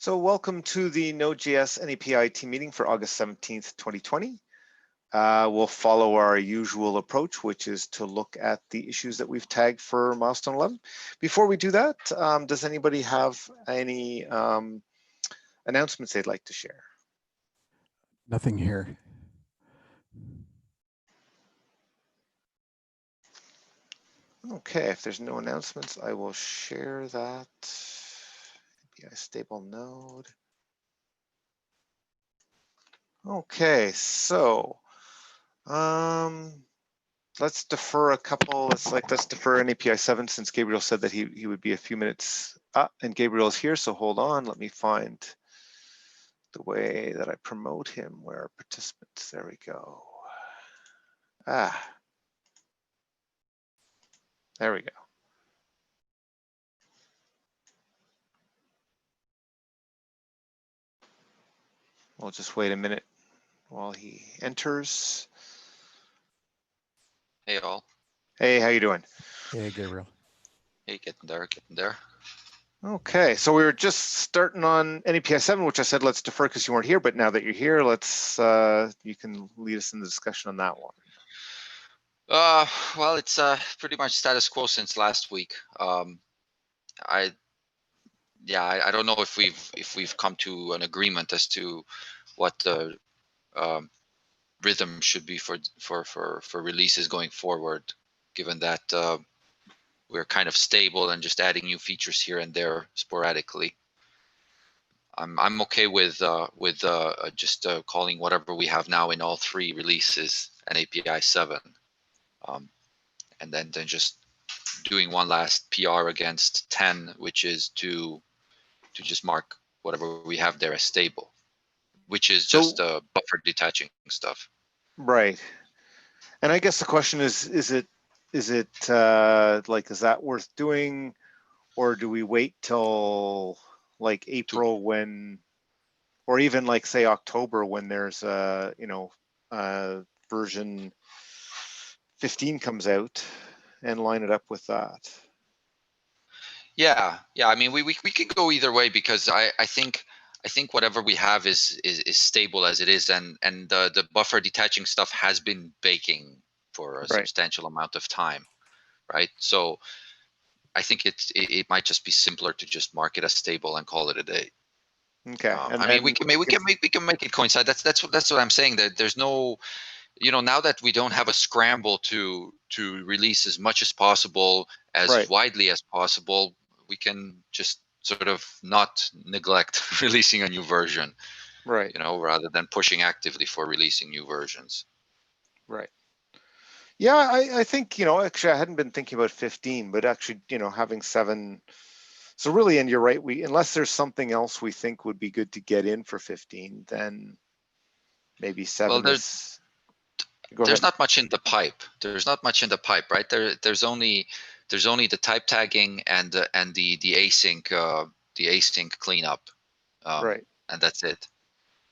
So welcome to the Node.js N-API Team meeting for August 17th, 2020. We'll follow our usual approach, which is to look at the issues that we've tagged for milestone 11. Before we do that, does anybody have any announcements they'd like to share? Nothing here. Okay, if there's no announcements, I will share that. API stable node. Okay, so let's defer a couple. Let's defer N-API 7 since Gabriel said that he would be a few minutes. And Gabriel's here, so hold on. Let me find the way that I promote him. Where are participants? There we go. There we go. We'll just wait a minute while he enters. Hey all. Hey, how you doing? Hey, Gabriel. Hey, getting there. Okay, so we were just starting on N-API 7, which I said let's defer because you weren't here, but now that you're here, let's you can lead us in the discussion on that one. Well, it's pretty much status quo since last week. I don't know if we've come to an agreement as to what the rhythm should be for releases going forward, given that we're kind of stable and just adding new features here and there sporadically. I'm okay with just calling whatever we have now in all three releases an API 7, and then just doing one last PR against 10, which is to just mark whatever we have there as stable, which is just buffer detaching stuff. Right. And I guess the question is it like, is that worth doing, or do we wait till like April when, or even like say October when there's version 15 comes out and line it up with that? Yeah. I mean, we can go either way because I think whatever we have is stable as it is, and the buffer detaching stuff has been baking for a substantial amount of time, right? So I think it might just be simpler to just mark it as stable and call it a day. Okay. I mean, we can make it coincide. That's what I'm saying. That there's no, now that we don't have a scramble to release as much as possible, as widely as possible, we can just sort of not neglect releasing a new version, right? Rather than pushing actively for releasing new versions. Right. Yeah, I think, actually I hadn't been thinking about 15, but actually, having 7. So really, and you're right, unless there's something else we think would be good to get in for 15, then maybe 7 is. There's not much in the pipe. There's not much in the pipe, right? There's only the type tagging and the async cleanup, right? And that's it.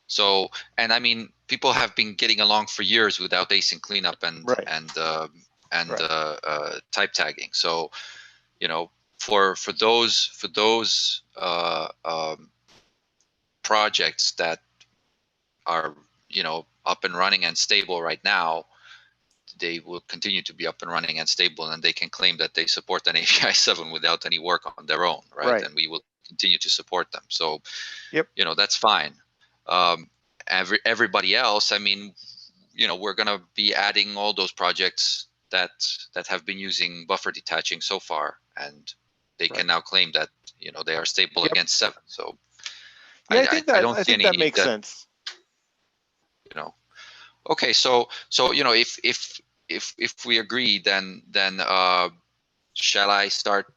So, and I mean, people have been getting along for years without async cleanup and type tagging. So, for those projects that are up and running and stable right now, they will continue to be up and running and stable, and they can claim that they support an API 7 without any work on their own, right? And we will continue to support them. So, that's fine. Everybody else, I mean, we're going to be adding all those projects that have been using buffer detaching so far, and they can now claim that they are stable against 7. So yeah, I think that makes sense. Okay, so if we agree, then shall I start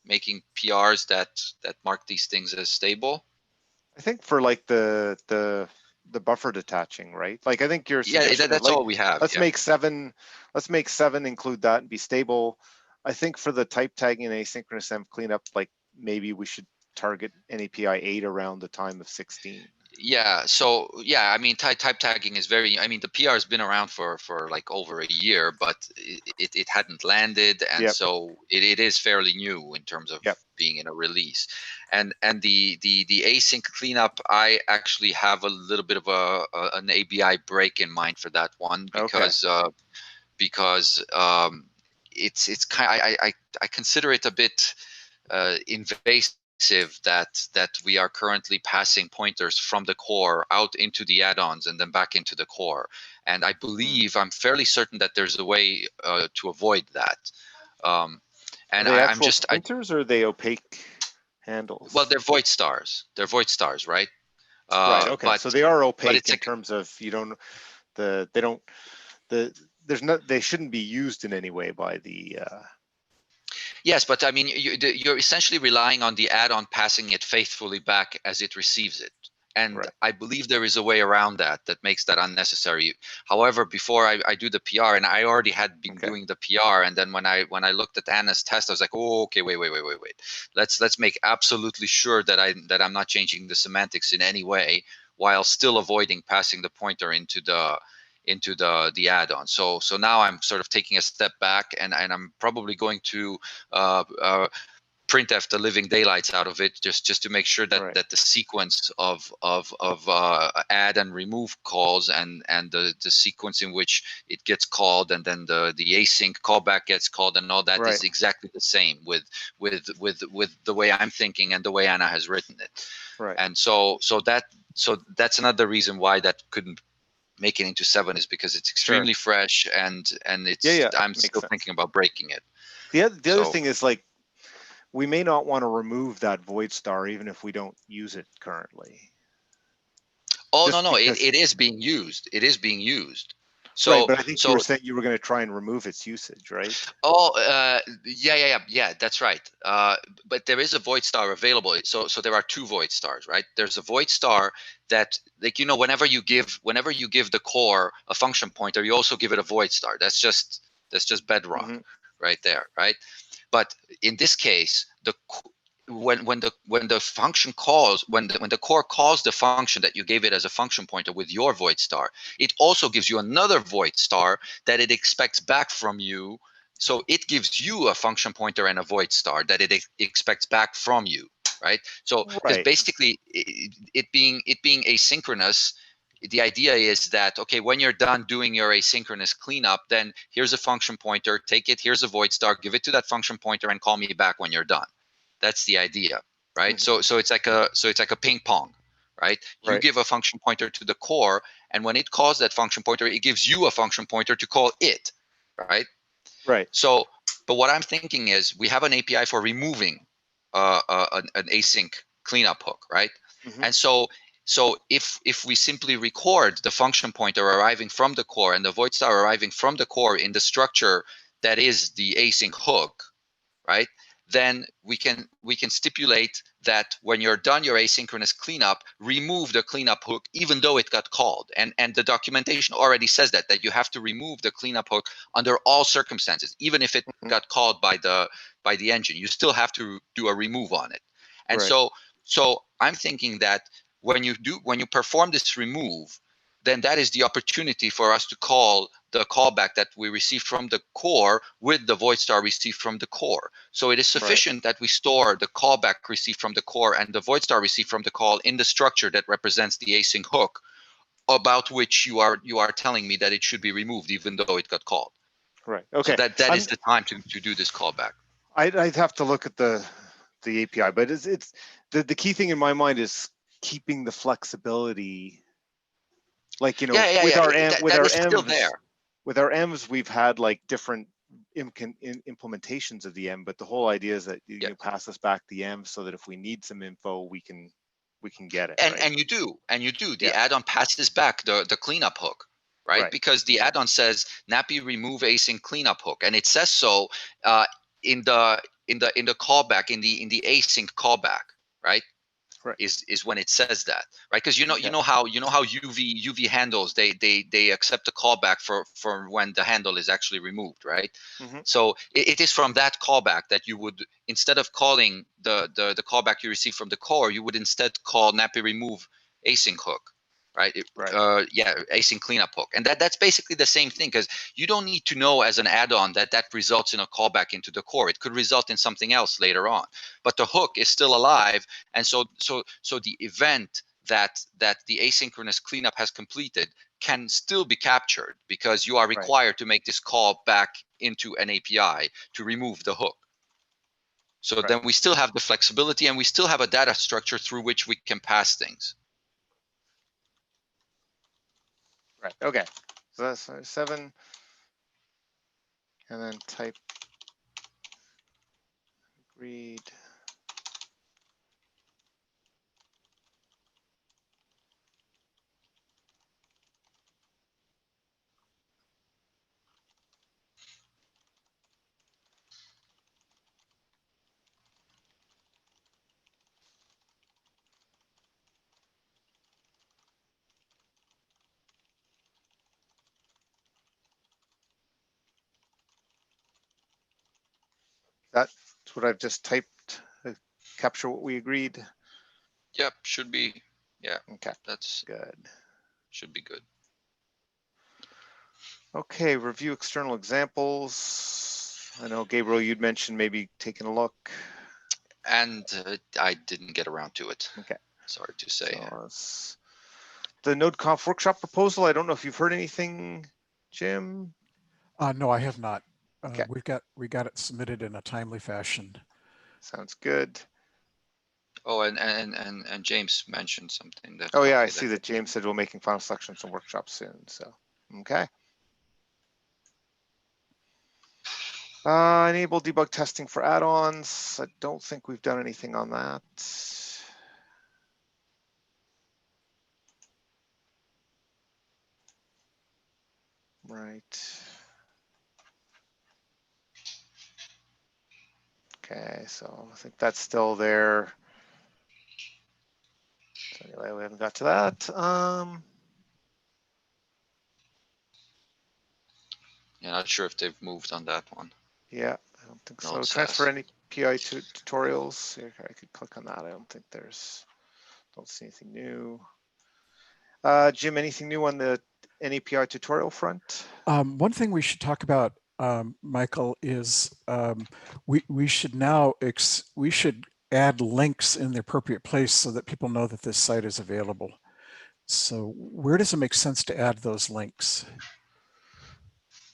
making PRs that mark these things as stable? I think for like the buffer detaching, right? Like I think your suggestion, that's all we have. Let's make 7. Let's make 7 include that and be stable. I think for the type tagging and asynchronous env cleanup, like maybe we should target N-API 8 around the time of 16. Yeah, so yeah, I mean, type tagging is very. I mean, the PR has been around for like over a year, but it hadn't landed, and Yep. so it is fairly new in terms of Yep. being in a release. And the async cleanup, I actually have a little bit of an ABI break in mind for that one Okay. because it's kind. I consider it a bit invasive that we are currently passing pointers from the core out into the add-ons and then back into the core. And I believe, I'm fairly certain that there's a way to avoid that. Um, Are and they I'm actual just, pointers or are they opaque well, handles? they're void stars. They're void stars, right? Right. Okay. But So they are but opaque it's in like, terms of they don't there's not they shouldn't be used in any way by the yes, but I mean, you're essentially relying on the add-on passing it faithfully back as it receives it. And right. I believe there is a way around that makes that unnecessary. However, before I do the PR, and I already had been Okay. doing the PR, and then when I looked at Anna's test, I was like, oh, okay, wait. Let's make absolutely sure that I'm not changing the semantics in any way while still avoiding passing the pointer into the add-on. So now I'm sort of taking a step back, and I'm probably going to printf the living daylights out of it, just to make sure that Right. the sequence of add and remove calls, and the sequence in which it gets called, and then the async callback gets called, and all that Right. is exactly the same with the way I'm thinking and the way Anna has written it. Right. And so that's another reason why that couldn't make it into 7, is because it's Sure. extremely fresh, and Yeah. it's, Yeah. I'm Makes still sense. thinking about breaking it. The other So, thing is, like, we may not want to remove that void star even if we don't use it currently. oh, no, Just no, because. it is being used. It is being used. Right. So, But I think you were so, saying you were going to try and remove its usage, right? oh, yeah, that's right. But there is a void star available. So there are two void stars, right? There's a void star that, like, whenever you give the core a function pointer, you also give it a void star. That's just bedrock, Hmm. right there, right? But in this case, when the function calls, when the core calls the function that you gave it as a function pointer with your void star, it also gives you another void star that it expects back from you. So it gives you a function pointer and a void star that it expects back from you, right? So because Right. basically it being asynchronous, the idea is that, okay, when you're done doing your asynchronous cleanup, then here's a function pointer, take it, here's a void star, give it to that function pointer, and call me back when you're done. That's the idea, right? Hmm. So it's like a ping pong, right? You Right. give a function pointer to the core, and when it calls that function pointer, it gives you a function pointer to call it, right? Right. So, but what I'm thinking is we have an API for removing an async cleanup hook, right? Hmm. And so if we simply record the function pointer arriving from the core and the void star arriving from the core in the structure that is the async hook, right? Then we can stipulate that when you're done your asynchronous cleanup, remove the cleanup hook, even though it got called. And the documentation already says that you have to remove the cleanup hook under all circumstances, even if it Hmm. got called by the engine. You still have to do a remove on it. And Right. so I'm thinking that when you perform this remove, then that is the opportunity for us to call the callback that we received from the core with the void star received from the core. So it is Right. sufficient that we store the callback received from the core and the void star received from the call in the structure that represents the async hook, about which you are telling me that it should be removed even though it got called. Right. So Okay. that is the time to do this callback. I'd have to look at the API, but it's the key thing in my mind is keeping the flexibility. Like, with our That is still envs, there. we've had like different implementations of the env, but the whole idea is that you Yeah. pass us back the env so that if we need some info, we can get it, and right? and you do the Yeah. add-on passes back the cleanup hook, right? Right. Because the add-on says n-API remove async cleanup hook, and it says so uh, in the callback, in the async callback, right? Right. Is when it says that, right? Because you know Okay. how UV handles, they accept a callback for when the handle is actually removed, right? Hmm. So it is from that callback that you would, instead of calling the callback you receive from the core, you would instead call n-API remove async hook, right? Right. Yeah, async cleanup hook. And that's basically the same thing, because you don't need to know as an add-on that results in a callback into the core. It could result in something else later on, but the hook is still alive. And so the event that the asynchronous cleanup has completed can still be captured, because you are Right. required to make this call back into an API to remove the hook. So Right. then we still have the flexibility, and we still have a data structure through which we can pass things. Right. Okay. So that's 7, and then type read. That's what I've just typed. Capture what we agreed. Yep, should be. Yeah, Okay. that's Good. should be good. Okay, review external examples. I know, Gabriel, you'd mentioned maybe taking a look. And I didn't get around to it. Okay. Sorry to say. So the NodeConf workshop proposal, I don't know if you've heard anything, Jim? No, I have not. Okay. We got it submitted in a timely fashion. Sounds good. Oh, and James mentioned something that. Oh yeah, I okay, see that James said we're making final selections and workshops soon. So, okay. Enable debug testing for add-ons. I don't think we've done anything on that. Right. Okay, so I think that's still there. So anyway, we haven't got to that. Yeah, not sure if they've moved on that one. Yeah, I don't think so. Node Transfer says. any PI to tutorials. Here, I could click on that. I don't think don't see anything new. Jim, anything new on the N-API tutorial front? One thing we should talk about, Michael, is we should now we should add links in the appropriate place so that people know that this site is available. So where does it make sense to add those links?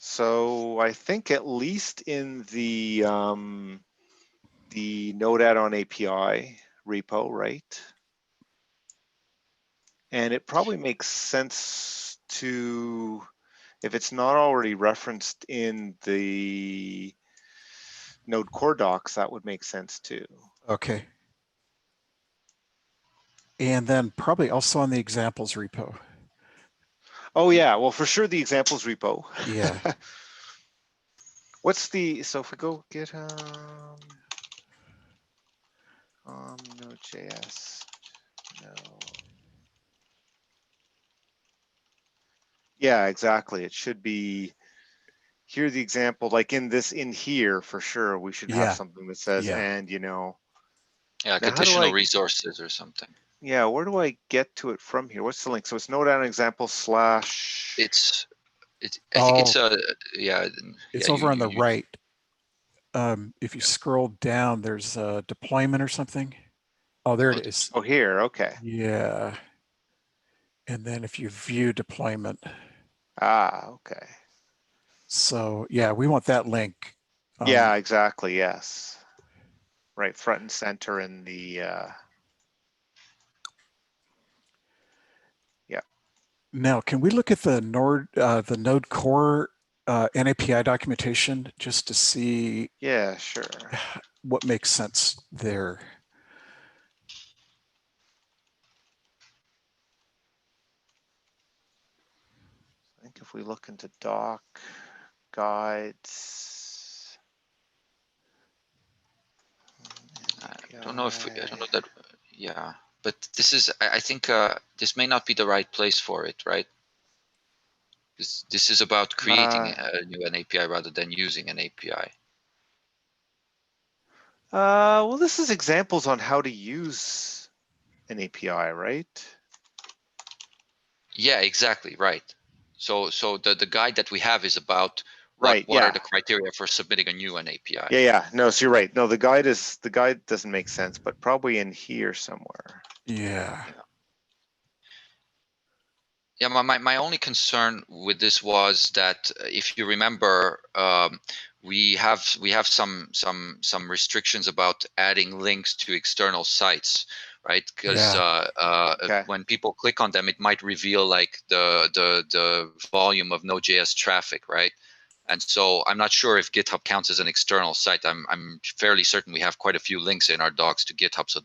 So I think at least in the Node add-on API repo, right? And it probably makes sense to, if it's not already referenced in the Node core docs, that would make sense too. Okay. And then probably also on the examples repo. Oh yeah, well for sure the examples repo. Yeah. What's the, so if we go GitHub, Node.js, no. Yeah, exactly. It should be here. The example, like in here for sure, we should have Yeah. something that says, Yeah. and you know. Yeah, Now, how do additional I, resources or something. yeah, where do I get to it from here? What's the link? So it's node add example slash. I think it's yeah. It's Yeah, over on the right. If you scroll down, there's a deployment or something. Oh, there it is. Oh, here. Okay. Yeah. And then if you view deployment. Ah, okay. So yeah, we want that link. Yeah, exactly. Yes. Right, front and center in the. Yeah. Now, can we look at the Node core N-API documentation just to see? Yeah, sure. What makes sense there? I think if we look into doc guides. I don't know that. Yeah, but this is. I think this may not be the right place for it, right? This is about creating a new API rather than using an API. Well, this is examples on how to use an API, right? Yeah, exactly, right. So the guide that we have is about Right, what are yeah. the criteria for submitting a new NAPI. Yeah. No, so you're right. No, the guide doesn't make sense, but probably in here somewhere. Yeah. Yeah, my only concern with this was that if you remember, we have some restrictions about adding links to external sites, right? Because Okay. when people click on them, it might reveal like the volume of Node.js traffic, right? And so I'm not sure if GitHub counts as an external site. I'm fairly certain we have quite a few links in our docs to GitHub, so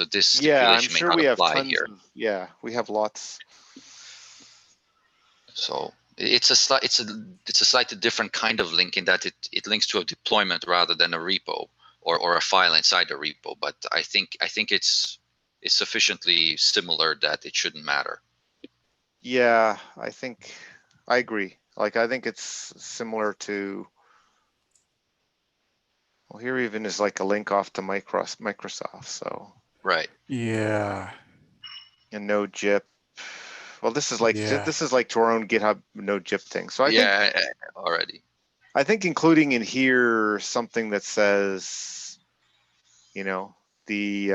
this Yeah, I'm stipulation may sure not we have apply tons here. of, yeah, we have lots. So it's a slightly different kind of link in that it links to a deployment rather than a repo or a file inside a repo. But I think it's sufficiently similar that it shouldn't matter. Yeah, I agree. Like, I think it's similar to, well, here even is like a link off to Microsoft. So, Right. Yeah. and Node.js. Well, this is Yeah. like to our own GitHub Node.js thing. So Yeah. Already. I think including in here something that says, you know, the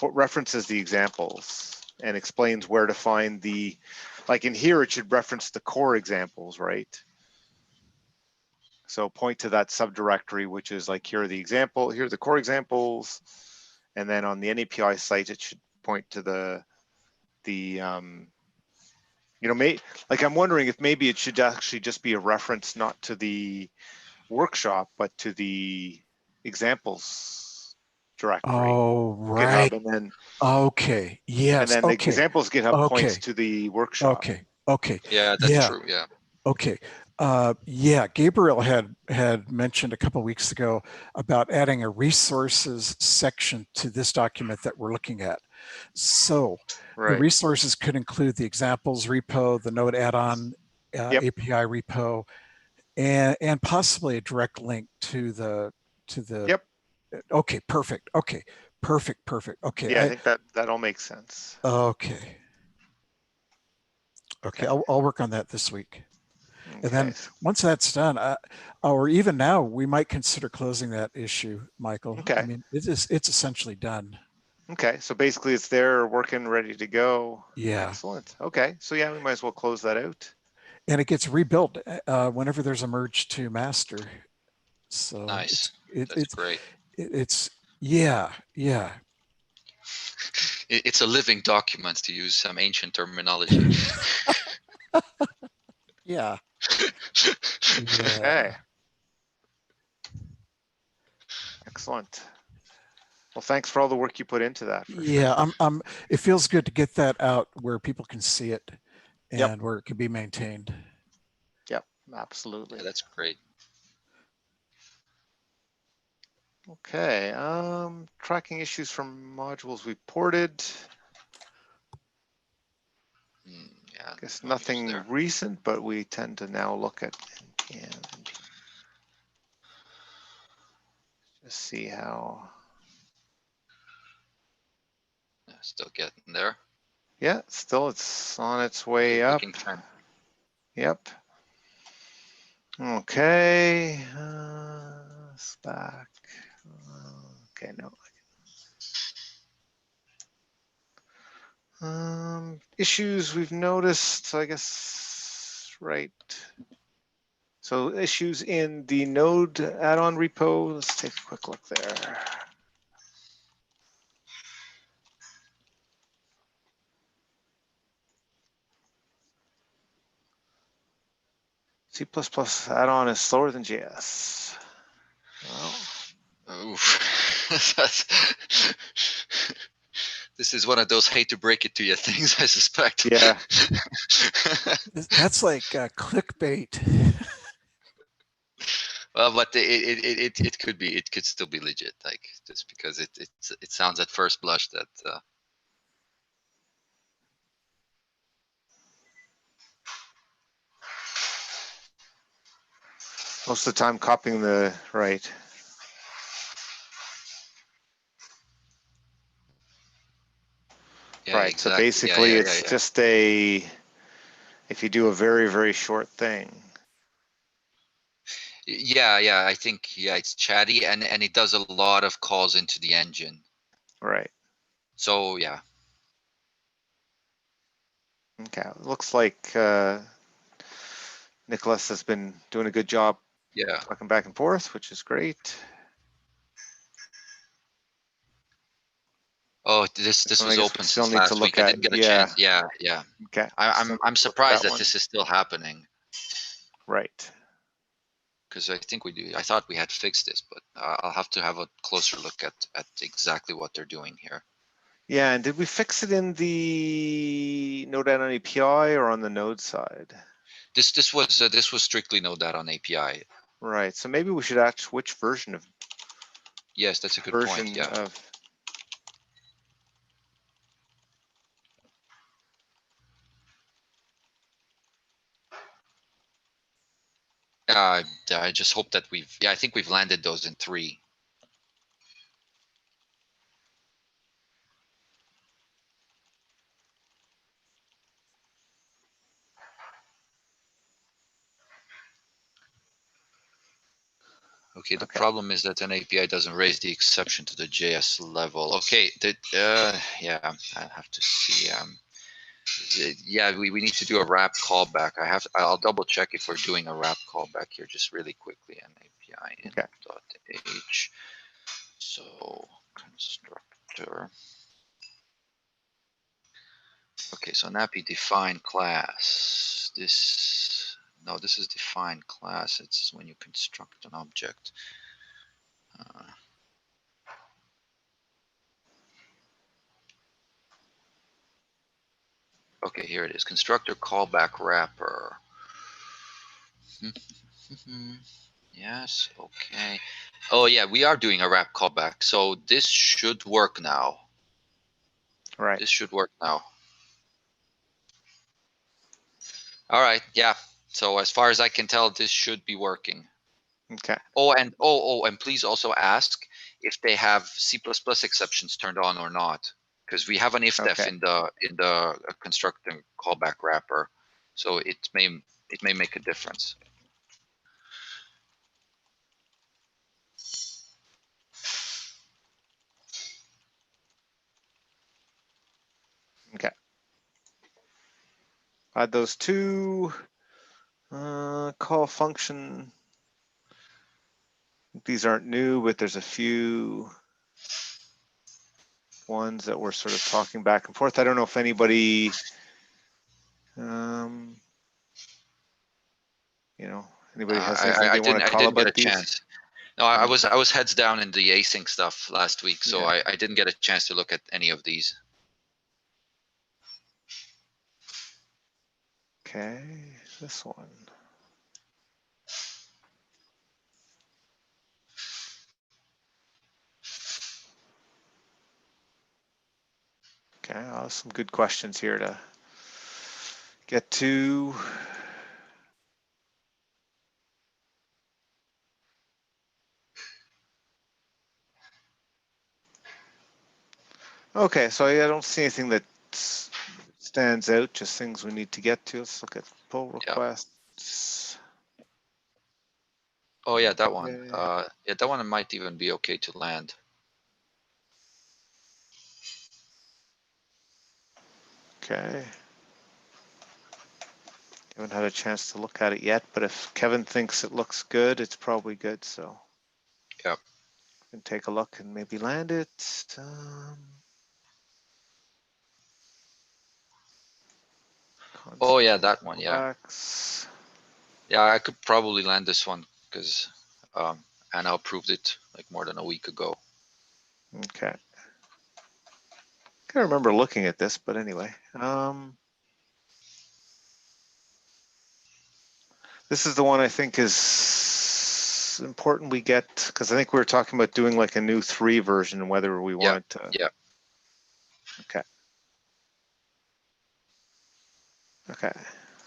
references the examples and explains where to find the, like in here, it should reference the core examples, right? So point to that subdirectory, which is like, here are the core examples. And then on the NAPI site, it should point to the like, I'm wondering if maybe it should actually just be a reference, not to the workshop, but to the examples directory, Oh, right. GitHub, and then Okay. Yes. the Okay. examples GitHub points Okay. to the workshop. Okay. Okay. Yeah, that's Yeah. true. Yeah. Okay. Yeah, Gabriel had mentioned a couple of weeks ago about adding a resources section to this document that we're looking at. So the Right. resources could include the examples repo, the Node add-on Yep. API repo, and possibly a direct link to the Yep. Okay, perfect. Okay, perfect. Okay, Yeah, I think that all makes sense. okay. Okay, I'll work on that this week. And Okay. then once that's done, or even now, we might consider closing that issue, Michael. Okay. I mean, it's essentially done. Okay. So basically it's there, working, ready to go. Yeah. Excellent. Okay. So yeah, we might as well close that out. And it gets rebuilt whenever there's a merge to master. So Nice. That's great. it's yeah. It's a living document, to use some ancient terminology. Yeah. Okay. Excellent. Well, thanks for all the work you put into that. Yeah, sure. it feels good to get that out where people can see it and Yep. where it can be maintained. Yep, absolutely. Yeah, that's great. Okay, tracking issues from modules we ported. Yeah, I guess no news nothing there. recent, but we tend to now look at and just see how. Yeah, still getting there. Yeah, still it's on its way Good up. looking trend. Yep. Okay, back. Okay, no. Issues we've noticed, I guess, right. So issues in the Node add-on repo. Let's take a quick look there. C++ add-on is slower than JS. Well, Oof. This is one of those hate to break it to you things, I suspect. yeah. That's like clickbait. Well, but it could be, it could still be legit, like just because it sounds at first blush that Most of the time copying the right. Yeah, Right. So exactly. Yeah, basically, yeah, yeah, it's yeah. just if you do a very, very short thing. Yeah, yeah. I think it's chatty and it does a lot of calls into the engine. Right. So yeah. Okay. Looks like Nicholas has been doing a good job Yeah. talking back and forth, which is great. Oh, this This one I was guess we open still since need to last week. look I at. didn't get a Yeah. chance. Yeah, yeah. Okay. I'm Still need I'm to look at surprised that that one. this is still happening Right. because I think we do. I thought we had fixed this, but I'll have to have a closer look at exactly what they're doing here. Yeah. And did we fix it in the Node.js N-API or on the Node side? This was strictly Node.js N-API. Right. So maybe we should ask which version of Yes, that's a good point. Yeah. I just hope that I think we've landed those in 3. Okay, the problem is that an API doesn't raise the exception to the JS level. Okay, yeah, I have to see. Yeah, we need to do a wrap callback. I'll double check if we're doing a wrap callback here just really quickly. An API in.h. So constructor. Okay, so an API define class. This is define class. It's when you construct an object. Okay, here it is. Constructor callback wrapper. Yes, okay. Oh yeah, we are doing a wrap callback. So this should work now. Right. This should work now. All right, yeah. So as far as I can tell, this should be working. Okay. And please also ask if they have C++ exceptions turned on or not, because we have an if-def in the constructor callback wrapper, so it may make a difference. Okay. Add those two. Call function. These aren't new, but there's a few ones that we're sort of talking back and forth. I don't know if anybody, anybody has anything they want to call didn't get a about these? chance. No, I was heads down in the async stuff last week, so Yeah. I didn't get a chance to look at any of these. Okay, this one. Okay, some good questions here to get to. Okay, so I don't see anything that stands out, just things we need to get to. Let's look at pull requests. Oh yeah, that one. Yeah, that one might even be okay to land. Okay. Haven't had a chance to look at it yet, but if Kevin thinks it looks good, it's probably good. So Yep. we can take a look and maybe land it. Oh yeah, that one. Yeah. Callbacks. Yeah, I could probably land this one because Anna approved it like more than a week ago. Okay. Can't remember looking at this, but anyway. This is the one I think is important we get, because I think we were talking about doing like a new 3 version and whether we wanted to. Yeah. Okay. Okay.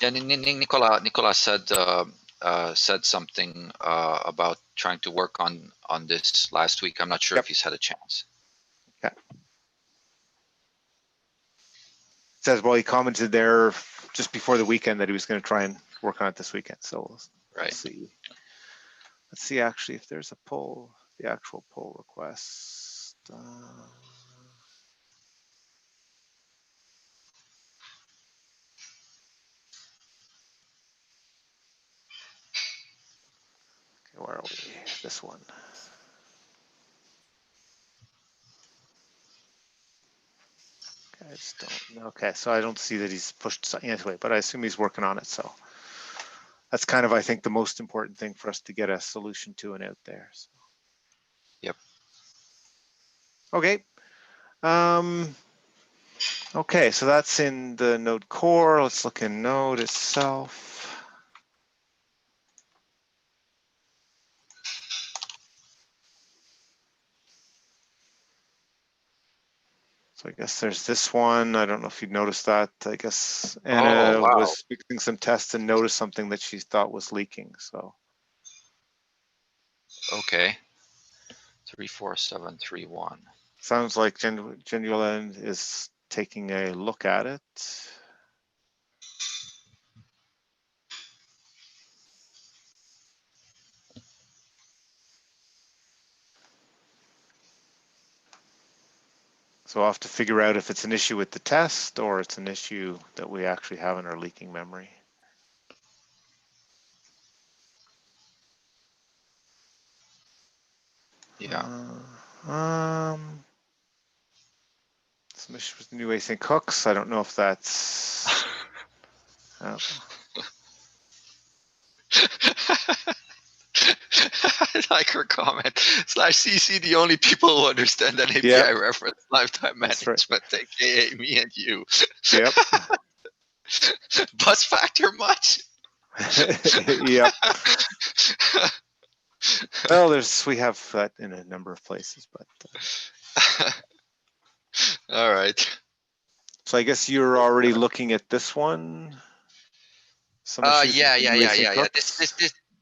Yeah, Nicola said something about trying to work on this last week. I'm not sure if he's had a chance. Okay. says, well, he commented there just before the weekend that he was going to try and work on it this weekend. So Right. let's see. Let's see actually if there's a pull, the actual pull request. Okay, where are we? This one. Okay, I just don't. Okay, so I don't see that he's pushed anyway, but I assume he's working on it. So that's kind of, I think, the most important thing for us to get a solution to and out there. So. Yep. Okay. Okay, so that's in the Node core. Let's look in Node itself. So I guess there's this one. I don't know if you'd noticed that. I guess Anna wow. was fixing some tests and noticed something that she thought was leaking. So Okay. 34731. sounds like Genuine is taking a look at it. So I'll have to figure out if it's an issue with the test or it's an issue that we actually have in our leaking memory. Yeah. Some issue with the new async hooks. I don't know if that's. I like her comment. /CC the only people who understand an API Yep. reference lifetime That's right. management, aka me and you. Yep. Bus factor much? Yep. Well, we have that in a number of places, but. All right. So I guess you're already looking at this one. Some issues Yeah. with the new async Yeah. hooks?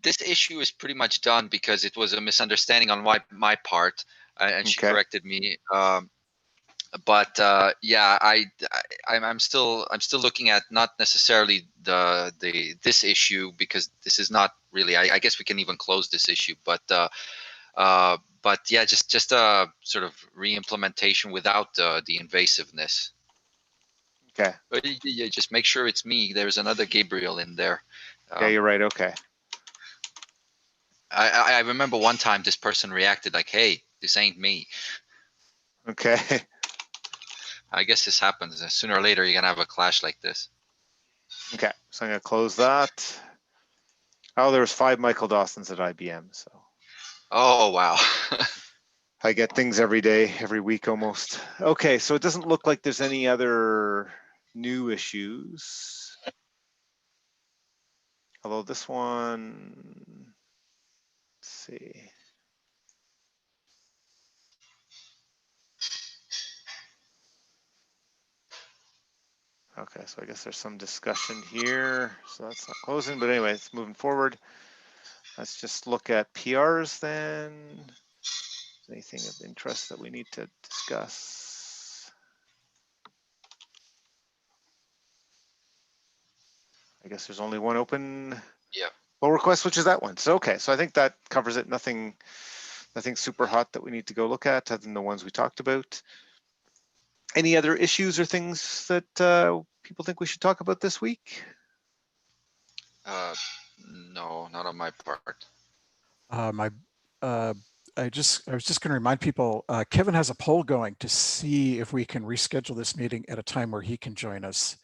This issue is pretty much done because it was a misunderstanding on my part, and she Okay. corrected me. But yeah, I'm still looking at not necessarily this issue, because this is not really. I guess we can even close this issue, but yeah, just a sort of re-implementation without the invasiveness. Okay. But yeah, just make sure it's me. There's another Gabriel in there. Yeah, you're right. Okay. I remember one time this person reacted like, "Hey, this ain't me." Okay. I guess this happens. Sooner or later, you're gonna have a clash like this. Okay. So I'm gonna close that. Oh, there was 5 Michael Dawsons at IBM. So. Oh wow. I get things every day, every week almost. Okay, so it doesn't look like there's any other new issues. Although this one, let's see. Okay, so I guess there's some discussion here. So that's not closing, but anyway, it's moving forward. Let's just look at PRs then. Anything of interest that we need to discuss? I guess there's only one open pull request, which is that one. So okay, so I think that covers it. Nothing super hot that we need to go look at other than the ones we talked about. Any other issues or things that people think we should talk about this week? No, not on my part. I was just going to remind people, Kevin has a poll going to see if we can reschedule this meeting at a time where he can join us.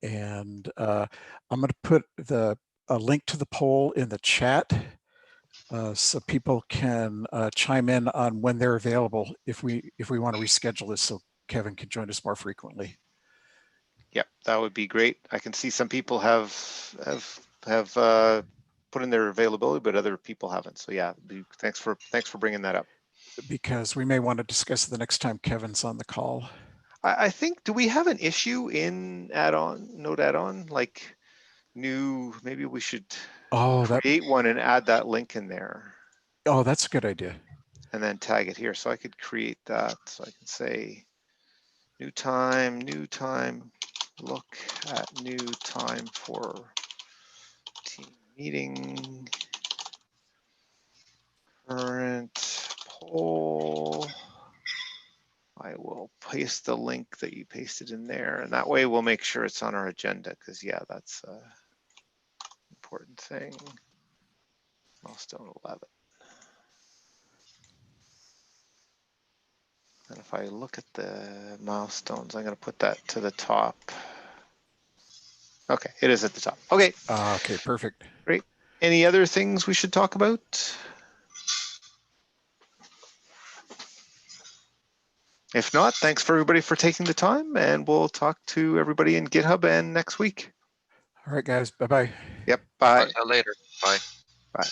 And I'm going to put a link to the poll in the chat so people can chime in on when they're available if we want to reschedule this so Kevin can join us more frequently. Yep, that would be great. I can see some people have put in their availability, but other people haven't. So yeah, thanks for bringing that up. Because we may want to discuss it the next time Kevin's on the call. I think, do we have an issue in Node add-on, like new, maybe we should create one and add that link in there. Oh, that's a good idea. And then tag it here. So I could create that. So I can say new time, look at new time for team meeting. Current poll. I will paste the link that you pasted in there, and that way we'll make sure it's on our agenda, because yeah, that's an important thing. Milestone 11. And if I look at the milestones, I'm going to put that to the top. Okay, it is at the top. Okay. Okay, perfect. Great. Any other things we should talk about? If not, thanks for everybody for taking the time, and we'll talk to everybody in GitHub and next week. All right, guys. Bye-bye. Yep. Bye. Talk to you later. Bye. Bye.